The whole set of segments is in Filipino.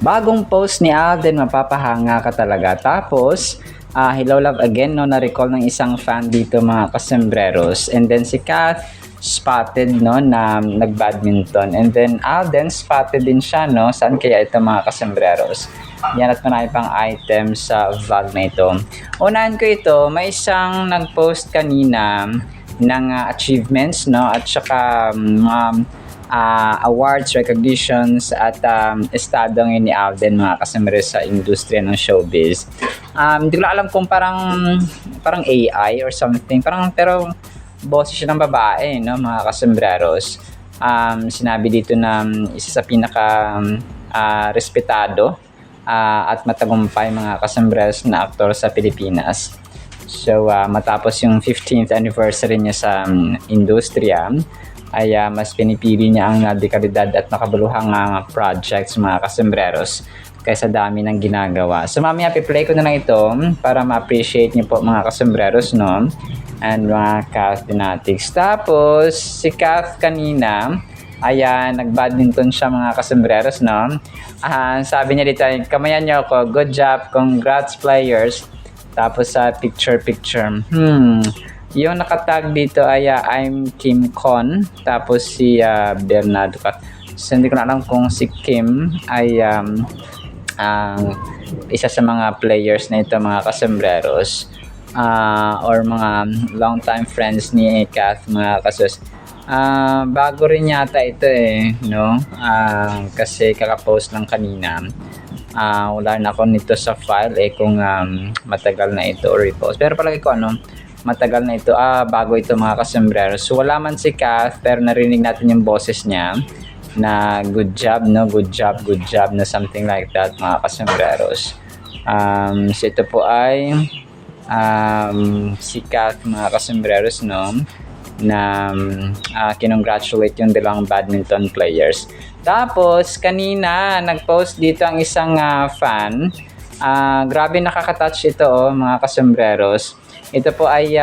Bagong post ni Alden, mapapahanga ka talaga. Tapos, Hello Love Again, no, na-recall ng isang fan dito mga kasembreros. And then si Kath, spotted, no, na nag-badminton. And then Alden, spotted din siya, no. Saan kaya ito mga kasembreros? Yan at marami pang items sa vlog na ito. Unahan ko ito, may isang nag-post kanina ng achievements, no, at saka awards, recognitions at estado ngayon ni Alden mga kasembreros sa industriya ng showbiz. Hindi ko lang alam kung parang AI or something, pero boses siya ng babae, no, mga kasembreros. Sinabi dito na isa sa pinaka respetado at matagumpay mga kasembreros na aktor sa Pilipinas. So matapos yung 15th anniversary niya sa industriya, ay mas pinipili niya ang dekalidad at nakabuluhang projects mga kasembreros kaysa dami ng ginagawa. So mamaya piplay ko na lang ito para ma-appreciate niyo po mga kasembreros, no? And mga Kath Dinatics. Tapos si Kath kanina ay nag-badminton siya mga kasembreros, no? Sabi niya dito, kamayan niyo ako, good job, congrats players. Tapos sa picture. Yung nakatag dito ay I'm Kim Con. Tapos si Bernardo. So hindi ko na alam kung si Kim ay isa sa mga players na ito mga kasembreros or mga long time friends ni Kath mga kasus. Bago rin yata ito no? Kasi kakapost lang kanina. Wala na ako nito sa file kung matagal na ito or repost. Pero palagi ko matagal na ito, bago ito mga kasembreros. So wala man si Kath, pero narinig natin yung boses niya na good job, no, good job na something like that mga kasembreros. So ito po ay si Kath mga kasembreros, no, na kinongratulate yung dalawang badminton players. Tapos kanina nag-post dito ang isang fan. Grabe nakaka-touch ito mga kasembreros. Ito po ay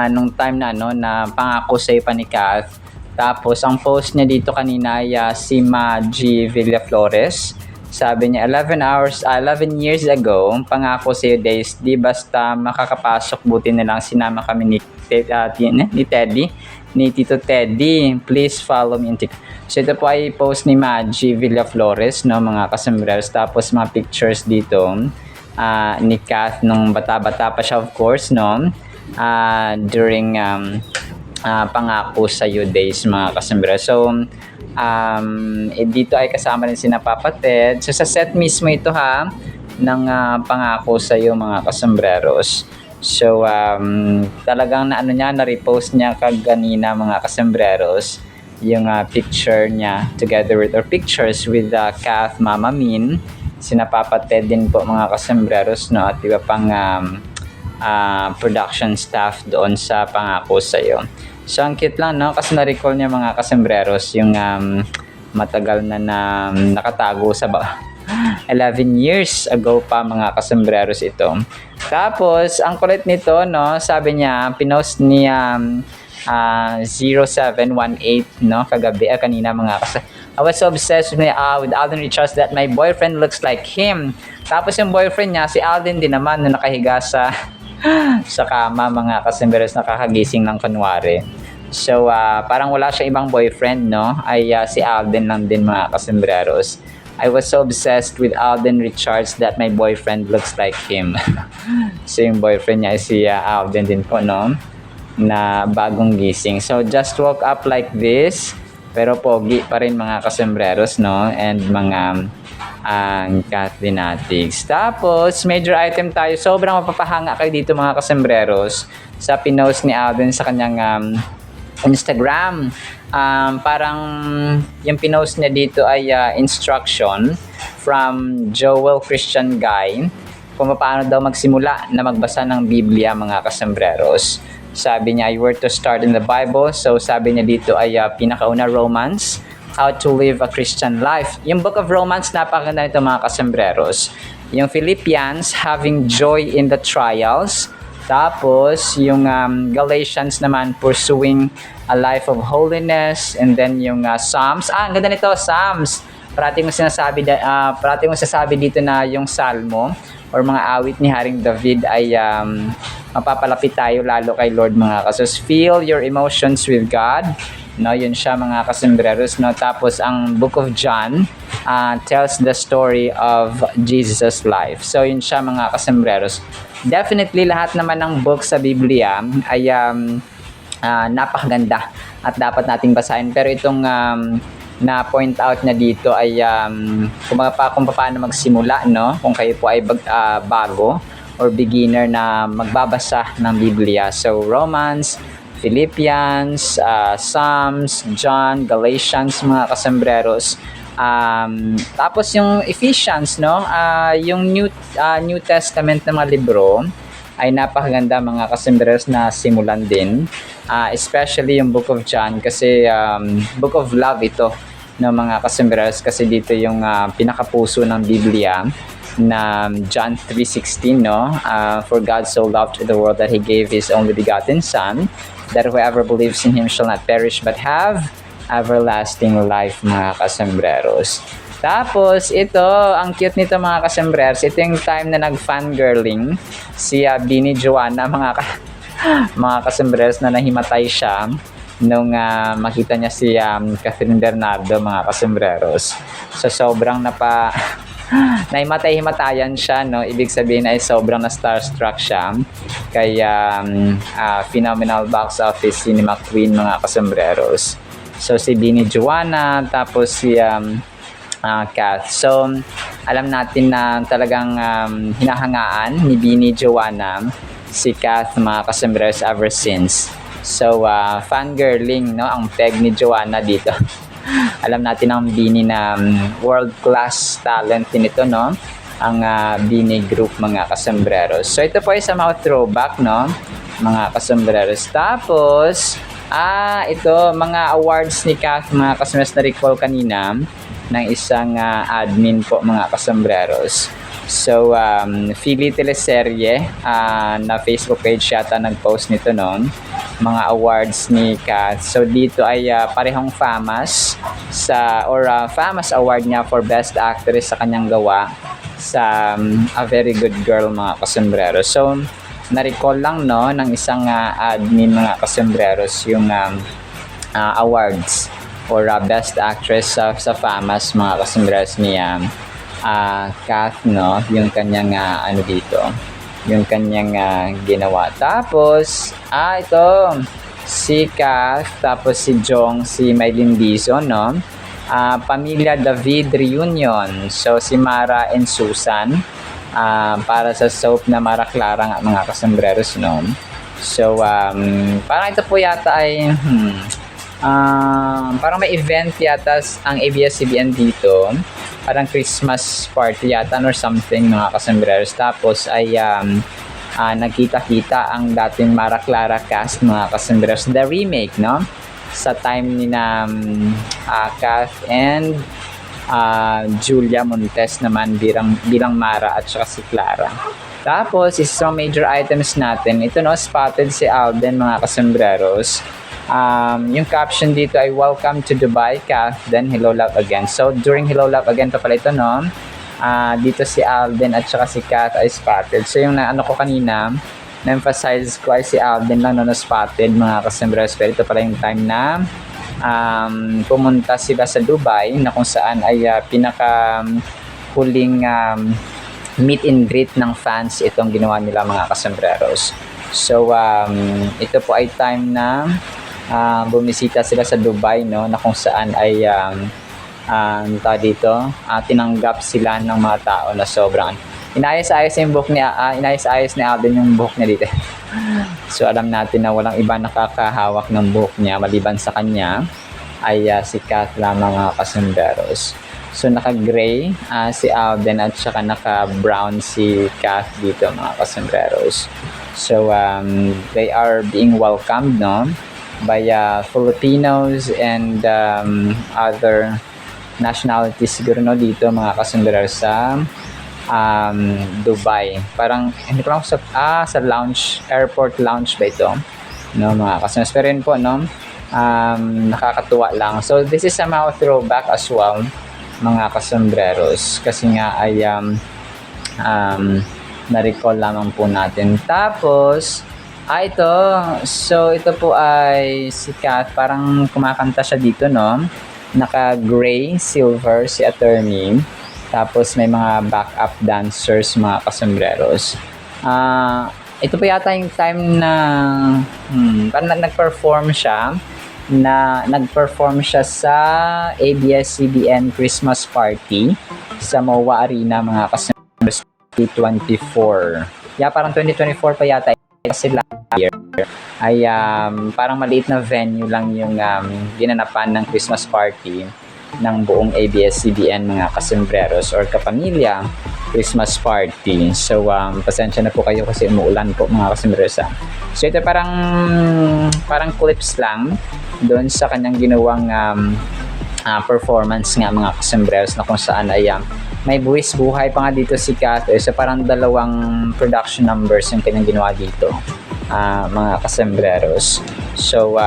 nung time na na pangako sa pa ni Kath. Tapos ang post niya dito kanina ay si Maggie Villaflores. Sabi niya 11 years ago, pangako sa iyo days, di basta makakapasok, buti na lang sinama kami ni Teddy, ni Tito Teddy. Please follow me. So ito po ay post ni Maggie Villaflores, no, mga kasembreros. Tapos mga pictures dito ni Kath nung bata-bata pa siya, of course, no, during pangako sa you days mga kasembreros. So dito ay kasama rin sina Papa Ted. So sa set mismo ito ng pangako sa iyo mga kasembreros. So talagang na-repost niya kaganina mga kasembreros yung picture niya together with, or pictures with Kath, Mama Min, sina Papa Ted din po mga kasembreros, no, at iba pang production staff doon sa pangako sa iyo. So ang cute lang, no, kasi na-recall niya mga kasembreros yung matagal na nakatago sa 11 years ago pa mga kasembreros ito. Tapos ang kulit nito, no, sabi niya pinost ni 0718, no, kagabi kanina mga kasembreros. I was so obsessed with Alden Richards that my boyfriend looks like him. Tapos yung boyfriend niya, si Alden din naman, na nakahiga sa kama mga kasembreros, nakakagising ng kunwari. So parang wala siya ibang boyfriend, no, ay si Alden lang din mga kasembreros. I was so obsessed with Alden Richards that my boyfriend looks like him. So yung boyfriend niya ay si Alden din po, no, na bagong gising. So just woke up like this, pero pogi pa rin mga kasembreros, no, and mga Kath Dinatics. Tapos major item tayo, sobrang mapapahanga kayo dito mga kasembreros sa pinost ni Alden sa kanyang Instagram. Parang yung pinost niya dito ay instruction from Joel Christian Guy kung paano daw magsimula na magbasa ng Biblia mga kasembreros. Sabi niya, you were to start in the Bible. So sabi niya dito ay pinakauna Romans, how to live a Christian life. Yung book of Romans, napakaganda nito mga kasembreros. Yung Philippians, having joy in the trials. Tapos yung Galatians naman, pursuing a life of holiness. And then yung Psalms, ang ganda nito, Psalms, parating mo sinasabi dito na yung salmo or mga awit ni Haring David ay mapapalapit tayo lalo kay Lord mga kasos. Feel your emotions with God. No, yun siya mga kasembreros. No? Tapos ang Book of John tells the story of Jesus' life. So yun siya mga kasembreros. Definitely lahat naman ng book sa Biblia ay napakaganda at dapat nating basahin. Pero itong na point out na dito ay kung paano magsimula, no? Kung kayo po ay bago or beginner na magbabasa ng Biblia. So Romans, Philippians, Psalms, John, Galatians, mga kasembreros. Tapos yung Ephesians, no? Yung New Testament na mga libro ay napakaganda mga kasembreros na simulan din. Especially yung Book of John kasi Book of Love ito, no, mga kasembreros, kasi dito yung pinakapuso ng Biblia na John 3:16, no? For God so loved the world that He gave His only begotten Son, that whoever believes in Him shall not perish but have everlasting life, mga kasembreros. Tapos ito, ang cute nito mga kasembreros, ito yung time na nag-fangirling si Bini Joanna, mga kasembreros, na nahimatay siya nung makita niya si Catherine Bernardo, mga kasembreros. So sobrang nahimatay-himatayan siya, no? Ibig sabihin ay sobrang na starstruck siya kay phenomenal box office cinema queen, mga kasembreros. So si Bini Joanna, tapos si Kath. So alam natin na talagang hinahangaan ni Bini Joanna si Kath, mga kasembreros, ever since. So fangirling, no, ang peg ni Joanna dito. Alam natin ang Bini na world class talent din ito, no, ang Bini Group, mga kasembreros. So ito po ay sa mga throwback, no, mga kasembreros. Tapos ito mga awards ni Kath, mga kasembreros, na recall kanina ng isang admin po, mga kasembreros. So Philly Teleserye na Facebook page yata nag-post nito noon, mga awards ni Kath. So dito ay parehong famous famous award niya for best actress sa kanyang gawa sa A Very Good Girl, mga kasembreros. So na-recall lang, no, ng isang admin, mga kasembreros, yung awards or best actress sa famous, mga kasembreros, niya Kath, no, yung kanyang dito, yung kanyang ginawa. Tapos ito si Kath, tapos si Jong, si Mylene Dizon, no, Pamilya David reunion. So si Mara and Susan para sa soap na Mara Clara nga, mga kasembreros, no. So parang ito po yata ay parang may event yata ang ABS-CBN dito, parang Christmas party yata or something, mga kasembreros. Tapos ay nagkita-kita ang dating Mara Clara cast, mga kasembreros, the remake, no, sa time ni na Kath and Julia Montes naman bilang Mara at saka si Clara. Tapos isa sa major items natin, ito, no, spotted si Alden, mga kasembreros. Yung caption dito ay "Welcome to Dubai, Kath, then Hello Love Again." So during Hello Love Again pa pala ito, no, dito si Alden at saka si Kath ay spotted. So yung ko kanina, na-emphasize ko ay si Alden lang na spotted, mga kasembreros. Pero ito pala yung time na pumunta sila sa Dubai, na kung saan ay pinaka huling meet and greet ng fans itong ginawa nila, mga kasembreros. So ito po ay time na bumisita sila sa Dubai, no, na kung saan ay tinanggap sila ng mga tao na sobrang inayos-ayos ni Alden yung buhok niya dito. So alam natin na walang iba nakakahawak ng buhok niya maliban sa kanya ay si Kath lamang, mga kasembreros. So naka-gray si Alden at saka naka-brown si Kath dito, mga kasembreros. So they are being welcomed, no, by Filipinos and other nationalities siguro, no, dito, mga kasembreros, sa Dubai. Parang hindi ko lang sa lounge, airport lounge ba ito, no, mga kasembreros. Pero yun po, no, nakakatuwa lang. So this is somehow throwback as well, mga kasombreros. Kasi nga ay na-recall lamang po natin. Tapos, ito. So, ito po ay si Kath. Parang kumakanta siya dito, no? Naka-gray, silver si attorney. Tapos, may mga backup dancers, mga kasombreros. Ito po yata yung time na parang nag-perform siya sa ABS-CBN Christmas Party sa MOA Arena, mga kasombreros, 2024. Parang 2024 pa yata kasi last year ay parang maliit na venue lang yung ginanapan ng Christmas party ng buong ABS-CBN, mga kasombreros or kapamilya Christmas party. So pasensya na po kayo kasi umuulan po, mga kasombreros. So ito parang clips lang doon sa kanyang ginawang performance nga, mga kasombreros, na kung saan ay may buwis buhay pa nga dito si Kath. So parang dalawang production numbers yung kanyang ginawa dito, mga kasombreros. So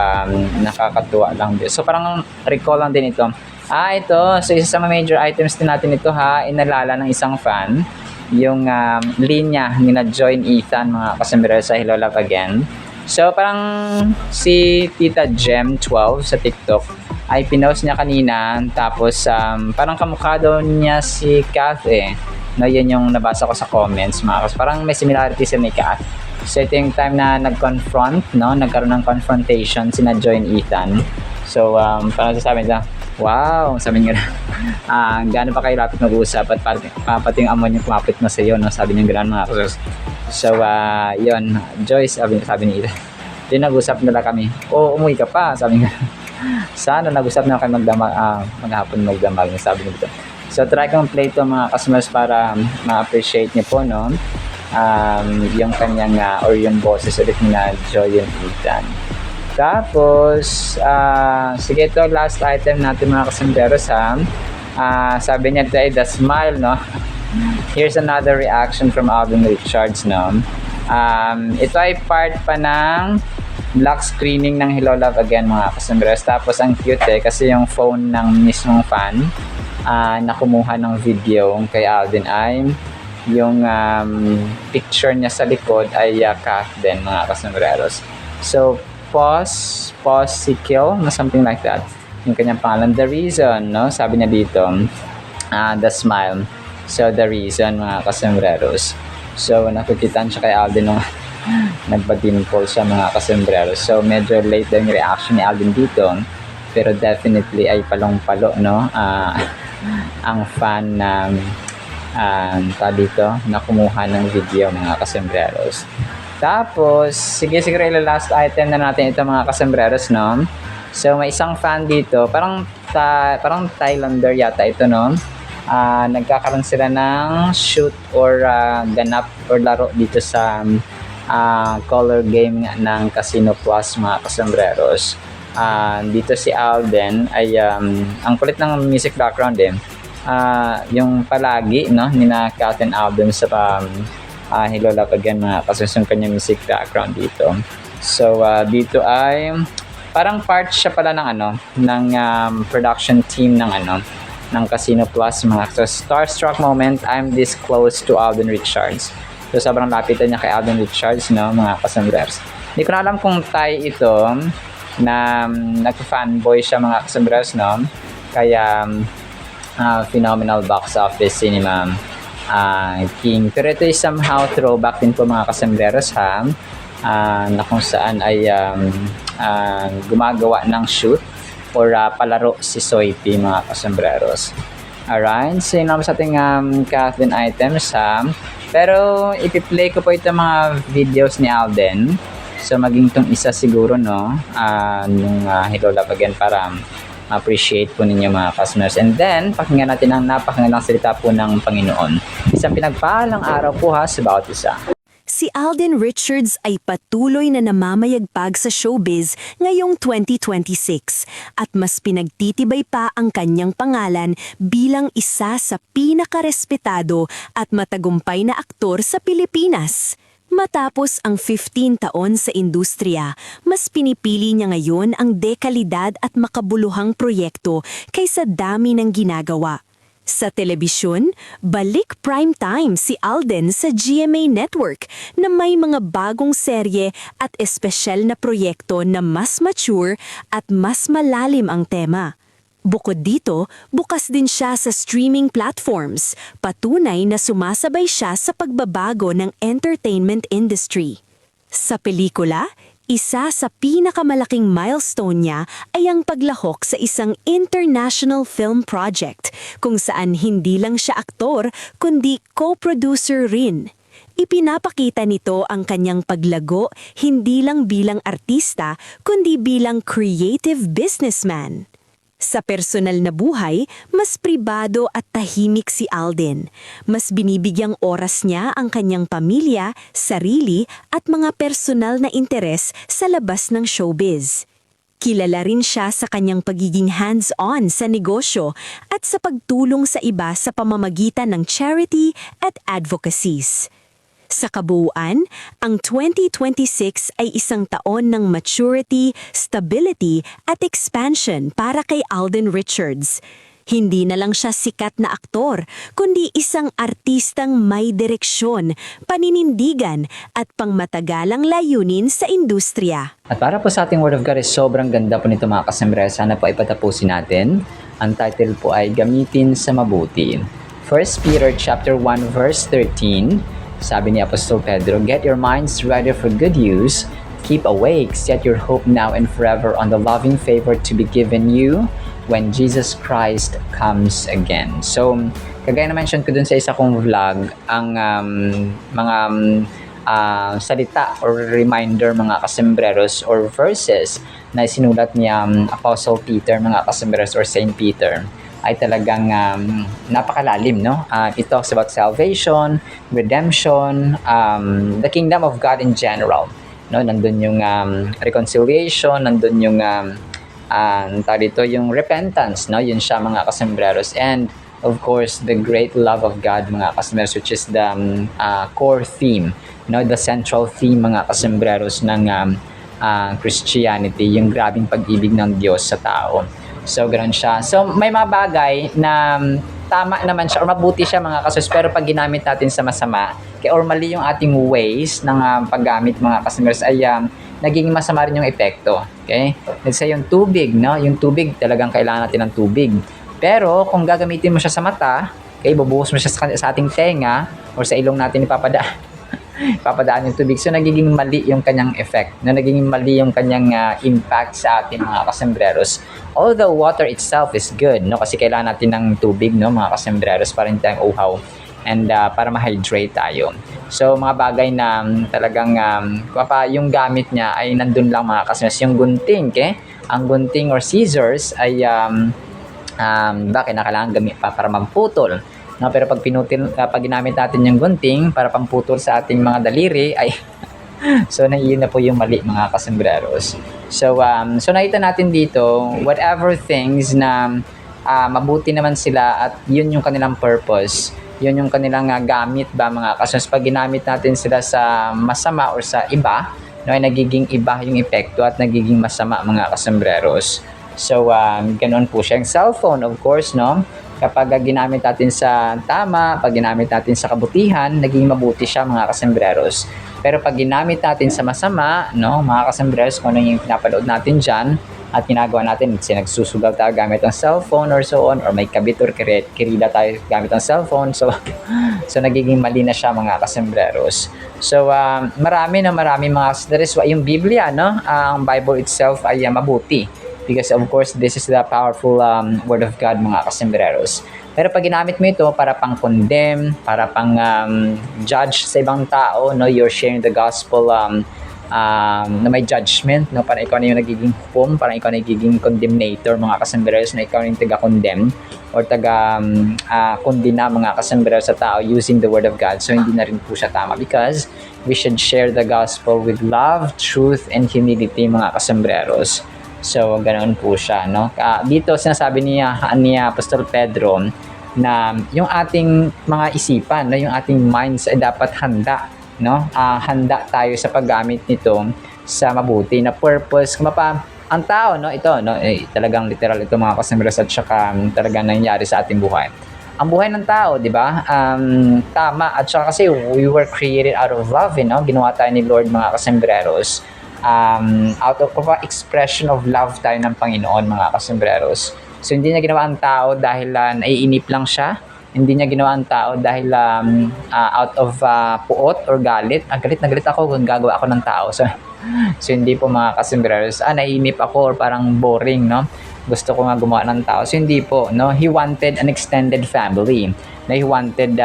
nakakatuwa lang din. So parang recall lang din ito. Ito. So isa sa mga major items din natin ito, inalala ng isang fan yung linya ni na Joy and Ethan, mga kasombreros, sa Hello Love Again. So parang si Tita Gem 12 sa TikTok ay pinost niya kanina, tapos parang kamukha daw niya si Kath no, yan yung nabasa ko sa comments, mga kasi parang may similarity sa ni Kath. So ito yung time na nagkaroon ng confrontation sina Joy and Ethan. So parang sasabi nila, wow, sabi niya gaano pa kayo lapit mag-uusap at pati yung amo niyo kumapit na sa iyo, no? Sabi niya gano'n, mga kasos. So yun, Joyce, sabi ni Ethan, din nag-usap nila kami. Umuwi ka pa, sabi niya. Sana nag-usap na kayo maghapon magdamag, sabi niya dito. So try kong play ito, mga customers, para ma-appreciate niyo po, no? Yung kanyang or yung boses ulit na Joy and Ethan. Tapos sige, ito last item natin, mga kasombreros, sabi niya dito ay the smile, no? Here's another reaction from Alden Richards, no? Ito ay part pa ng black screening ng Hello Love Again, mga kasombreros. Tapos ang cute kasi yung phone ng mismong fan na kumuha ng video kay Alden ay yung picture niya sa likod ay Kath din, mga kasombreros. So pause si Kill, na something like that yung kanyang pangalan. The reason, no, sabi niya dito, the smile. So the reason, mga kasombreros. So nakikitaan siya kay Alden nung nagpa-dimple siya, mga kasombreros. So medyo late yung reaction ni Alden dito, pero definitely ay palong-palo, no, ang fan na dito na kumuha ng video, mga kasombreros. Tapos sige, siguro last item na natin ito, mga kasombreros, no. So may isang fan dito, parang Thailander yata ito, no. Nagkakaroon sila ng shoot or ganap or laro dito sa color game ng Casino Plus, mga kasombreros. Dito si Alden ay ang kulit ng music background yung palagi, no, nina Kath and Alden sa Hello Love Again, mga kasombreros, yung kanyang music background dito. So dito ay parang part siya pala ng ng production team ng Casino Plus, mga. So starstruck moment, I'm this close to Alden Richards. So sobrang lapitan niya kay Alden Richards, no, mga kasombreros. Hindi ko na alam kung Thai ito na nag-fanboy siya, mga kasombreros, no. Kaya phenomenal box office cinema king. Pero ito is somehow throwback din po, mga kasombreros, na kung saan ay gumagawa ng shoot or palaro si Sophie, mga kasombreros. Alright, so yun naman sa ating Kathleen items, pero ipi-play ko po ito, mga videos ni Alden. So maging tong isa siguro, no, nung Hello Love Again, para appreciate po ninyo, mga customers. And then pakinggan natin ang napakagandang salita po ng Panginoon. Isang pinagpahalang araw po sa bawat isa. Si Alden Richards ay patuloy na namamayagpag sa showbiz ngayong 2026 at mas pinagtitibay pa ang kanyang pangalan bilang isa sa pinakarespetado at matagumpay na aktor sa Pilipinas. Matapos ang 15 taon sa industriya, mas pinipili niya ngayon ang dekalidad at makabuluhang proyekto kaysa dami ng ginagawa. Sa telebisyon, balik prime time si Alden sa GMA Network na may mga bagong serye at espesyal na proyekto na mas mature at mas malalim ang tema. Bukod dito, bukas din siya sa streaming platforms, patunay na sumasabay siya sa pagbabago ng entertainment industry. Sa pelikula, isa sa pinakamalaking milestone niya ay ang paglahok sa isang international film project kung saan hindi lang siya aktor kundi co-producer rin. Ipinapakita nito ang kanyang paglago hindi lang bilang artista kundi bilang creative businessman. Sa personal na buhay, mas pribado at tahimik si Alden. Mas binibigyang oras niya ang kanyang pamilya, sarili at mga personal na interes sa labas ng showbiz. Kilala rin siya sa kanyang pagiging hands-on sa negosyo at sa pagtulong sa iba sa pamamagitan ng charity at advocacies. Sa kabuuan, ang 2026 ay isang taon ng maturity, stability at expansion para kay Alden Richards. Hindi na lang siya sikat na aktor, kundi isang artistang may direksyon, paninindigan at pangmatagalang layunin sa industriya. At para po sa ating Word of God is sobrang ganda po nito mga kasembre. Sana po ay patapusin natin. Ang title po ay Gamitin sa Mabuti. 1 Peter chapter 1 verse 13. Sabi ni Apostol Pedro, "Get your minds ready for good use. Keep awake, set your hope now and forever on the loving favor to be given you when Jesus Christ comes again." So, kagaya na mention ko dun sa isa kong vlog, ang mga salita or reminder mga kasembreros or verses na sinulat ni Apostle Peter mga kasembreros or Saint Peter ay talagang napakalalim, no? It talks about salvation, redemption, the kingdom of God in general, no? Nandun yung reconciliation, nandun yung yung repentance, no? Yun siya mga kasembreros, and of course the great love of God mga kasembreros, which is the core theme, no? The central theme mga kasembreros ng Christianity, yung grabing pag-ibig ng Diyos sa tao. So, ganoon siya. So, may mga bagay na tama naman siya or mabuti siya mga kasus, pero pag ginamit natin sa masama, or mali yung ating ways ng paggamit mga customers ay naging masama rin yung epekto. Okay? Let's say yung tubig, no? Yung tubig, talagang kailangan natin ng tubig. Pero kung gagamitin mo siya sa mata, okay, bubuhos mo siya sa ating tenga or sa ilong natin papadaan yung tubig. So, nagiging mali yung kanyang effect. Nagiging mali yung kanyang impact sa ating mga kasembreros. Although water itself is good, no? Kasi kailangan natin ng tubig, no, mga kasembreros, para hindi tayong uhaw and para ma-hydrate tayo. So, mga bagay na talagang yung gamit niya ay nandun lang mga kasembreros. Yung gunting, okay? Ang gunting or scissors ay bakit na kailangan gamit pa para magputol. No, pero pag ginamit natin yung gunting para pamputol sa ating mga daliri ay so yun na po yung mali mga kasembreros. So nakita natin dito whatever things na mabuti naman sila at yun yung kanilang purpose, yun yung kanilang gamit ba mga kasembreros. Pag ginamit natin sila sa masama or sa iba, no, ay nagiging iba yung epekto at nagiging masama mga kasembreros. So ganoon po siya. Yung cellphone, of course, no, kapag ginamit natin sa tama, pag ginamit natin sa kabutihan, naging mabuti siya mga kasembreros. Pero pag ginamit natin sa masama, no, mga kasembreros, kung ano yung pinapanood natin dyan, at ginagawa natin, nagsusugal tayo gamit ang cellphone or so on, or may kabit or kirida tayo gamit ang cellphone, so nagiging mali na siya mga kasembreros. So, marami mga, that is why yung Biblia, no, ang Bible itself ay mabuti. Because of course, this is the powerful Word of God mga kasembreros. Pero pag ginamit mo ito para pang-condemn, para pang-judge sa ibang tao, no, you're sharing the gospel na may judgment, no, parang ikaw na yung nagiging hukom, parang ikaw na yung nagiging condemnator mga kasembreros, na ikaw na yung taga-condemn or taga-kondina mga kasembreros sa tao using the Word of God. So hindi na rin po siya tama because we should share the gospel with love, truth, and humility mga kasembreros. So, ganoon po siya, no? Dito sinasabi niya Apostol Pedro na yung ating mga isipan, no, yung ating minds ay dapat handa, no? Handa tayo sa paggamit nito sa mabuti na purpose. Ang tao, no, ito, no, talagang literal ito mga kasembreros at saka talagang nangyari sa ating buhay. ang buhay ng tao, di ba? Tama. At saka kasi we were created out of love, no? Ginawa tayo ni Lord, mga kasembreros. Out of expression of love tayo ng Panginoon, mga kasembreros. So hindi niya ginawa ang tao dahil naiinip lang siya. Hindi niya ginawa ang tao dahil out of puot or galit. Galit na galit ako kung gagawa ako ng tao. So hindi po, mga kasembreros. Naiinip ako or parang boring, no? Gusto ko nga gumawa ng tao. So hindi po, no? He wanted an extended family. He wanted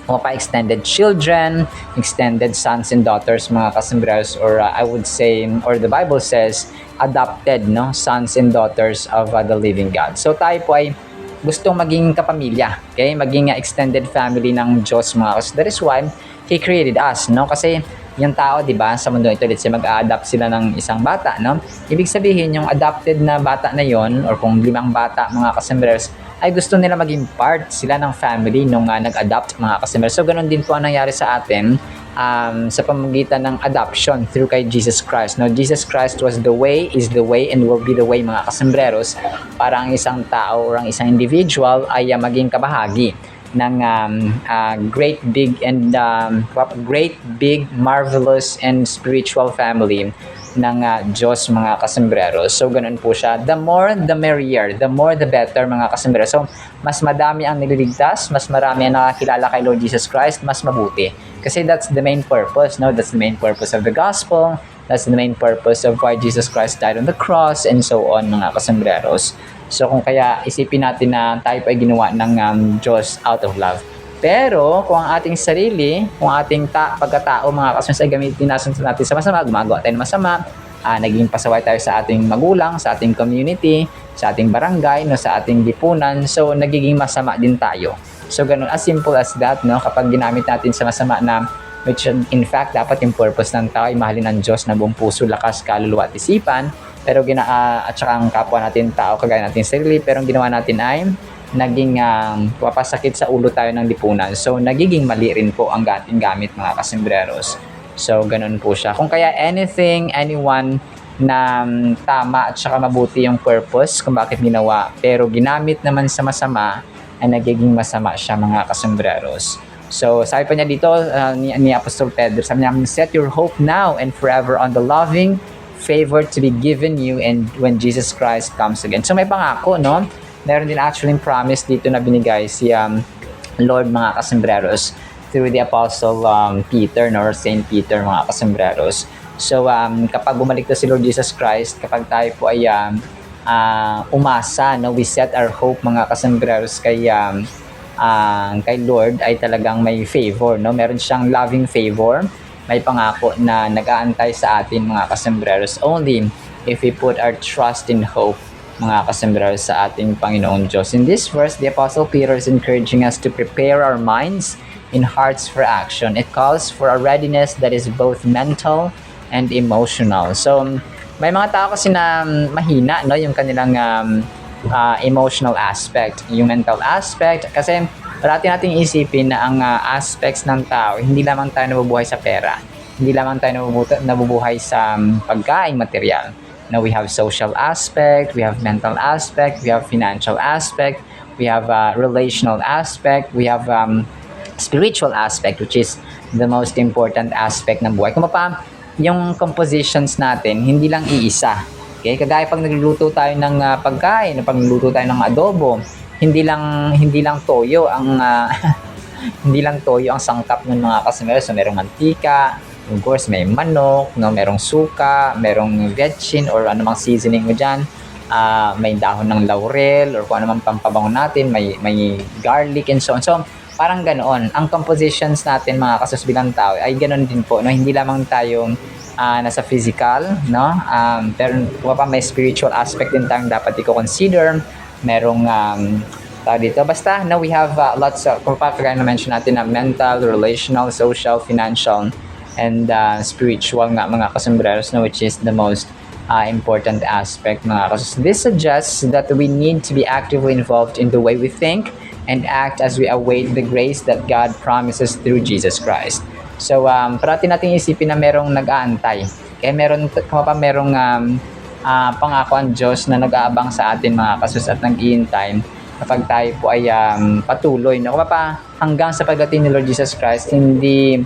extended children, extended sons and daughters, mga kasembreros, or I would say, or the Bible says, adopted, no? Sons and daughters of the living God. So tayo po ay gustong maging kapamilya, okay? Maging extended family ng Diyos, mga kasembreros. That is why He created us, no? Kasi yung tao, di ba, sa mundo ito, let's say mag-a-adopt sila ng isang bata, no? Ibig sabihin, yung adopted na bata na yon, or kung 5 bata, mga kasembreros, ay gusto nila maging part sila ng family nung nag-adopt, mga kasembreros. So, ganun din po ang nangyari sa atin sa pamamagitan ng adoption through kay Jesus Christ. No, Jesus Christ was the way, is the way, and will be the way, mga kasembreros, para ang isang tao or ang isang individual ay maging kabahagi ng great big marvelous and spiritual family ng Diyos, mga kasembreros. So ganun po siya. The more the merrier, the more the better, mga kasembreros. So mas madami ang nililigtas, mas marami ang nakakilala kay Lord Jesus Christ, mas mabuti. Kasi that's the main purpose, no? That's the main purpose of the gospel. That's the main purpose of why Jesus Christ died on the cross, and so on, mga kasembreros. So kung kaya isipin natin na tayo pa ay ginawa ng Diyos out of love. Pero kung ang ating sarili, kung ating pagkatao, mga kasembreros, ay gamitin natin sa masama, gumagawa tayo ng masama, naging pasaway tayo sa ating magulang, sa ating community, sa ating barangay, no, sa ating lipunan, so nagiging masama din tayo. So ganun, as simple as that, no, kapag ginamit natin sa masama na, which in fact dapat yung purpose ng tao ay mahalin ng Diyos na buong puso, lakas, kaluluwa at isipan, pero at saka ang kapwa natin tao, kagaya natin sarili, pero ang ginawa natin ay naging papasakit sa ulo tayo ng lipunan. So nagiging mali rin po ang ating gamit, mga kasembreros. So ganun po siya. Kung kaya anyone na tama at saka mabuti yung purpose kung bakit ginawa, pero ginamit naman sa masama, ay nagiging masama siya, mga kasembreros. So sabi pa niya dito ni Apostol Pedro, sabi niya, set your hope now and forever on the loving favor to be given you and when Jesus Christ comes again. So may pangako, no? Meron din actually promise dito na binigay si Lord, mga kasembreros, through the Apostle Peter, no? Or Saint Peter, mga kasembreros. So kapag bumalik to si Lord Jesus Christ, kapag tayo po ay umasa, no? We set our hope, mga kasembreros, kay Lord, ay talagang may favor, no? Meron siyang loving favor. May pangako na nag-aantay sa atin, mga kasembreros, only if we put our trust and hope, mga kasembreros, sa ating Panginoon Diyos. In this verse, the Apostle Peter is encouraging us to prepare our minds and hearts for action. It calls for a readiness that is both mental and emotional. So, may mga tao kasi na mahina, no, yung kanilang emotional aspect, yung mental aspect, kasi parati nating isipin na ang aspects ng tao, hindi lamang tayo nabubuhay sa pera, hindi lamang tayo nabubuhay sa pagkain, material. Now we have social aspect, we have mental aspect, we have financial aspect, we have relational aspect, we have spiritual aspect, which is the most important aspect ng buhay. Kung pa, yung compositions natin, hindi lang iisa. Okay? Kagaya pag nagluluto tayo ng pagkain, pag nagluluto tayo ng adobo, hindi lang toyo ang hindi lang toyo ang sangkap ng mga kasembreros. So merong mantika, of course may manok, no, merong suka, merong vetchin or anumang seasoning mo diyan. May dahon ng laurel or kung anumang pampabango natin, may garlic and so on. So parang ganoon. Ang compositions natin, mga kasus bilang tao, ay ganoon din po, no? Hindi lamang tayo nasa physical, no? Pero pa may spiritual aspect din tayong dapat i-consider. Merong dito. Basta, no, we have lots of, kung kagaya na mention natin, na mental, relational, social, financial, and spiritual nga, mga kasembreros, no, which is the most important aspect, mga kasus. This suggests that we need to be actively involved in the way we think and act as we await the grace that God promises through Jesus Christ. So, parati nating isipin na merong nag-aantay. Kaya merong pangako ang Diyos na nag-aabang sa atin, mga kasus, at nag-iintay kapag tayo po ay patuloy, no? Hanggang sa pagdating ni Lord Jesus Christ, hindi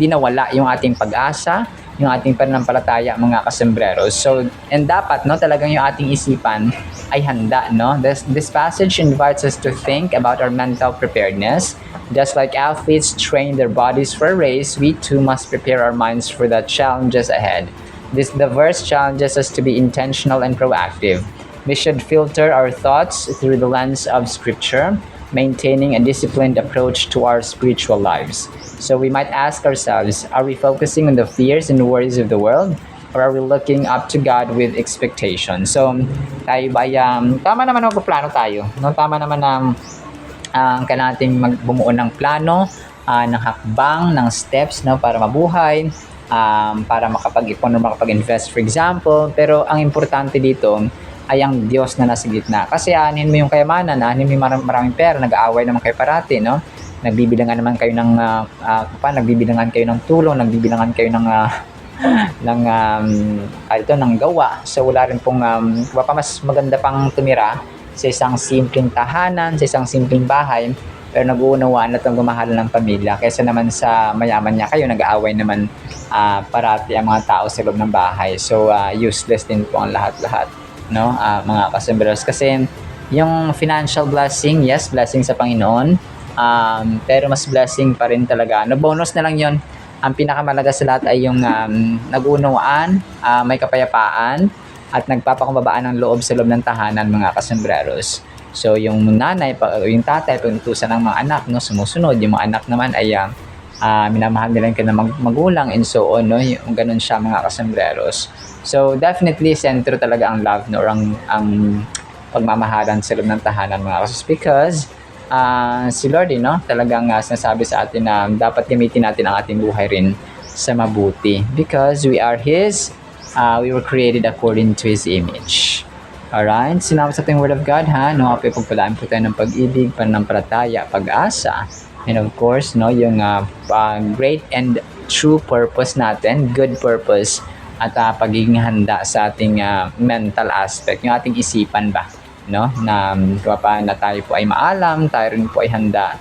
nawala yung ating pag-asa, yung ating pananampalataya, mga kasembreros. So, and dapat, no, talagang yung ating isipan ay handa, no? This passage invites us to think about our mental preparedness. Just like athletes train their bodies for a race, we too must prepare our minds for the challenges ahead. The verse challenges us to be intentional and proactive. We should filter our thoughts through the lens of Scripture, maintaining a disciplined approach to our spiritual lives. So we might ask ourselves, are we focusing on the fears and worries of the world? Or are we looking up to God with expectation? So, tayo ba tama naman magpaplano tayo. No? Tama naman ang kailangan bumuo ng plano, ng hakbang, ng steps, no, para mabuhay, para makapag-ipon o makapag-invest, for example. Pero ang importante dito ay ang Diyos na nasa gitna. Kasi aanhin mo yung kayamanan, aanhin mo yung maraming pera, nag-aaway naman kayo parati, no? Nagbibilangan naman kayo ng nagbibilangan kayo ng tulong, nagbibilangan kayo ng gawa. So wala rin pong mas maganda pang tumira sa isang simpleng tahanan, sa isang simpleng bahay, pero nag-uunawaan at gumahalan ng pamilya kaysa naman sa mayaman niya kayo, nag-aaway naman parati ang mga tao sa loob ng bahay. So useless din po ang lahat-lahat, no, mga kasembreros. Kasi yung financial blessing, yes, blessing sa Panginoon, pero mas blessing pa rin talaga. No, bonus na lang yon. Ang pinakamalaga sa lahat ay yung nag-unawaan, may kapayapaan, at nagpapakumbabaan ng loob sa loob ng tahanan, mga kasembreros. So yung nanay, yung tatay, pag-utusan ng mga anak, no, sumusunod. Yung mga anak naman ay minamahal nila yung magulang and so on, no? Yung ganun siya, mga kasembreros. So definitely sentro talaga ang love, no, or ang pagmamahalan sa loob ng tahanan, mga kasembreros, because si Lord, no, talagang sinasabi sa atin na dapat gamitin natin ang ating buhay rin sa mabuti because we are His, we were created according to His image. Alright, sinabi sa ating Word of God, ha, no, pagpalaan po tayo ng pag-ibig, pananampalataya, pag-asa, and of course, no, yung great and true purpose natin, good purpose, at pagiging handa sa ating mental aspect, yung ating isipan ba, no, na tayo po ay maalam, tayo rin po ay handa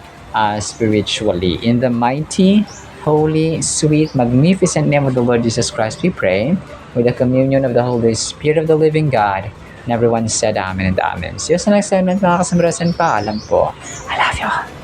spiritually. In the mighty, holy, sweet, magnificent name of the Lord Jesus Christ, we pray, with the communion of the Holy Spirit of the living God. And everyone said amen and amen. See you sa next segment, mga kasembreros, and paalam po. I love you all.